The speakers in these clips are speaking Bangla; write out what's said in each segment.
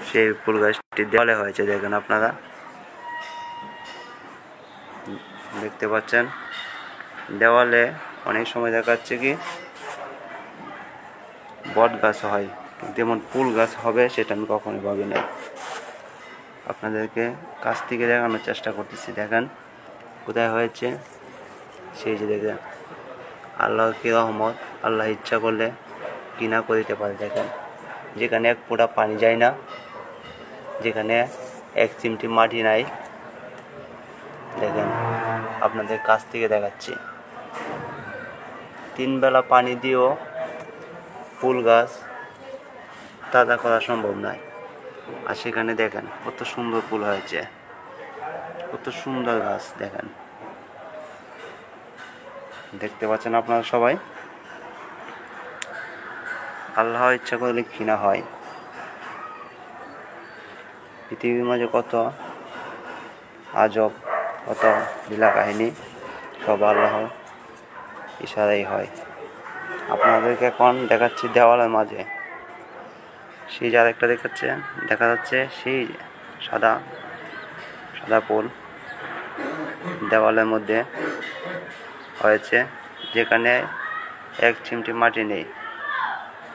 সেই ফুল গাছটি দেওয়ালে হয়েছে। দেখেন আপনারা দেখতে পাচ্ছেন, দেওয়ালে অনেক সময় দেখাচ্ছে কি বট গাছ হয়, যেমন ফুল গাছ হবে সেটা আমি কখনোই ভাবি নাই। আপনাদেরকে কাছ থেকে দেখানোর চেষ্টা করতেছি। দেখেন কোথায় হয়েছে, সেই যে দেখেন আল্লাহর কি রহমত, আল্লাহ ইচ্ছা করলে কি না করিতে পারে। দেখেন যেখানে এক ফোঁটা পানি যায় না, যেখানে এক চিমটি মাটি নাই, দেখেন আপনাদের কাছ থেকে দেখাচ্ছি, 3 বেলা পানি দিয়েও ফুল গাছ তাজা করা সম্ভব নয়। আর সেখানে দেখেন কত সুন্দর ফুল হয়েছে, কত সুন্দর গাছ। দেখেন দেখতে পাচ্ছেন আপনারা সবাই, আল্লাহ ইচ্ছা করলে কি না হয়। পৃথিবীর মাঝে কত আজব, কত লীলা কাহিনী, সব আল্লাহর ইশারাই হয়। আপনাদেরকে এখন দেখাচ্ছি দেওয়ালের মাঝে সেই যে আরেকটা দেখা যাচ্ছে সেই সাদা সাদা ফুল দেওয়ালের মধ্যে হয়েছে, যেখানে এক চিমটি মাটি নেই,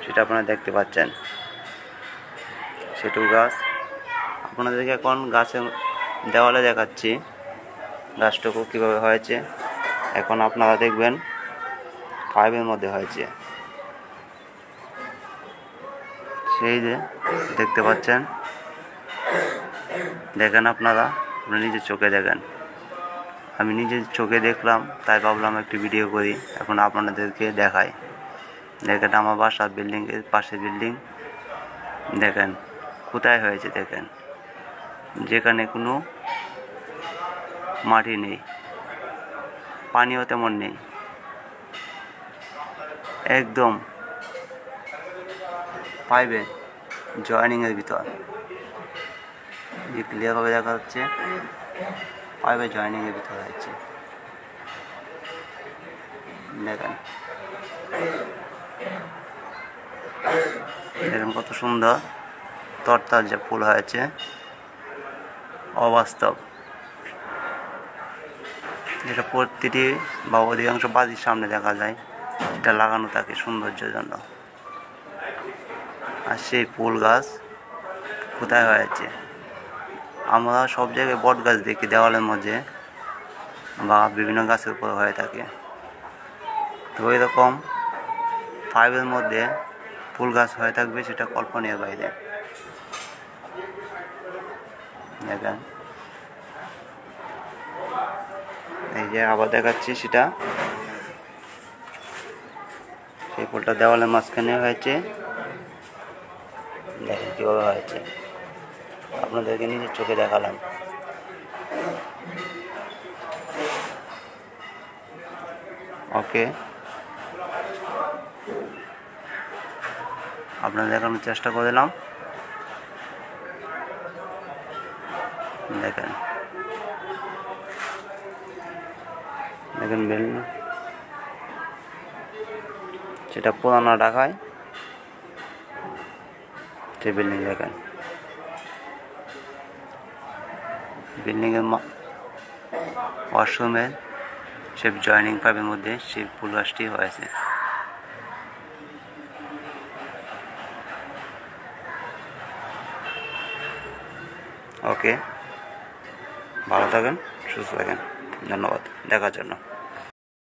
সেটা আপনারা দেখতে পাচ্ছেন। সেটু গাছ আপনাদেরকে এখন গাছের দেওয়ালে দেখাচ্ছি গাছটুকু কীভাবে হয়েছে। এখন আপনারা দেখবেন পাইপের মধ্যে হয়েছে, সেই যে দেখতে পাচ্ছেন। দেখেন আপনারা নিজের চোখে দেখেন, আমি নিজের চোখে দেখলাম তাই ভাবলাম একটি ভিডিও করি, এখন আপনাদেরকে দেখাই। দেখেন আমার বাসার বিল্ডিংয়ের পাশে বিল্ডিং, দেখেন কোথায় হয়েছে। দেখেন যেখানে কোনো মাটি নেই, পানিও তেমন নেই, একদম পাইবে জয়েনিংয়ের ভিতর, যে ক্লিয়ারভাবে দেখা যাচ্ছে পাইবে জয়েনিংয়ের ভিতর হয়েছে। দেখেন দেখেন কত সুন্দর তরতাজা ফুল হয়েছে, অবাস্তব। যেটা প্রতিটি বা অধিকাংশ বাড়ির সামনে দেখা যায়, এটা লাগানো থাকে সৌন্দর্যের জন্য। আর সেই ফুল গাছ কোথায় হয়েছে? আমরা সব জায়গায় বট গাছ দেখি দেওয়ালের মধ্যে বা বিভিন্ন গাছের উপর হয়ে থাকে, তো ওই রকম পাইপের মধ্যে ফুল গাছ হয়ে থাকবে সেটা কল্পনীয় বাইরে। দেখেন এই যে আবার দেখাচ্ছি সেটা, সেই ফুলটা দেওয়ালের মাঝখানে হয়েছে। দেখেন কীভাবে হয়েছে, আপনাদেরকে নিজের চোখে দেখালাম। ওকে, আপনাদের দেখানোর চেষ্টা করলাম। দেখেন দেখেন বিল্ডিং, সেটা পুরানো ঢাকায় সেই বিল্ডিং। দেখেন বিল্ডিংয়ের ওয়াশরুমের সে জয়েনিং পাইপের মধ্যে সেই ফুল গাছটি হয়েছে। ওকে, ভালো থাকেন, সুস্থ থাকেন, ধন্যবাদ দেখার জন্য।